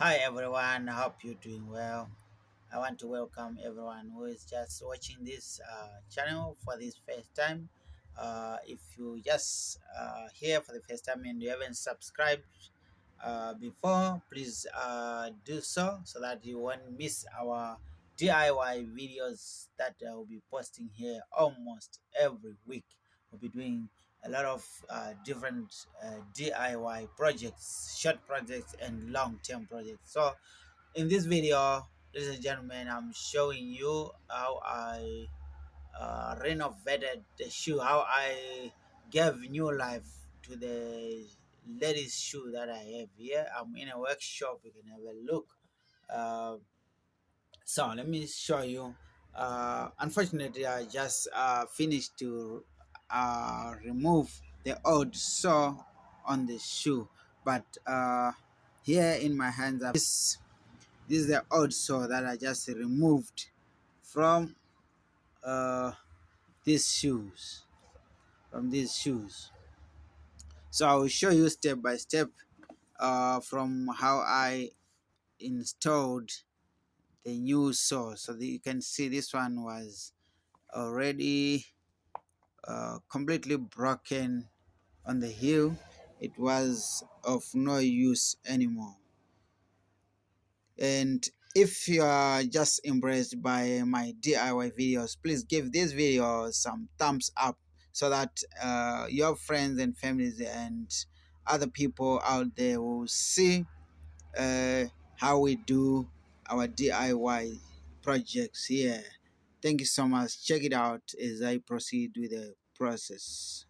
Hi everyone, I hope you're doing well. I want to welcome everyone who is just watching this channel for this first time. If you just here for the first time and you haven't subscribed before, please do so that you won't miss our DIY videos that I will be posting here almost every week. We'll be doing a lot of different DIY projects, short projects, and long term projects. So, in this video, ladies and gentlemen, I'm showing you how I renovated the shoe, how I gave new life to the ladies' shoe that I have here. I'm in a workshop, you can have a look. Uh, so let me show you. Unfortunately, I just finished to remove the old sole on the shoe, but here in my hands, this is the old sole that I just removed from uh, these shoes. From these shoes, so I will show you step by step from how I installed the new sole. So that you can see this one was already completely broken on the heel. It was of no use anymore. And if you are just impressed by my DIY videos, please give this video some thumbs up so that your friends and families and other people out there will see uh, how we do our DIY projects here. Thank you so much. Check it out as I proceed with the process.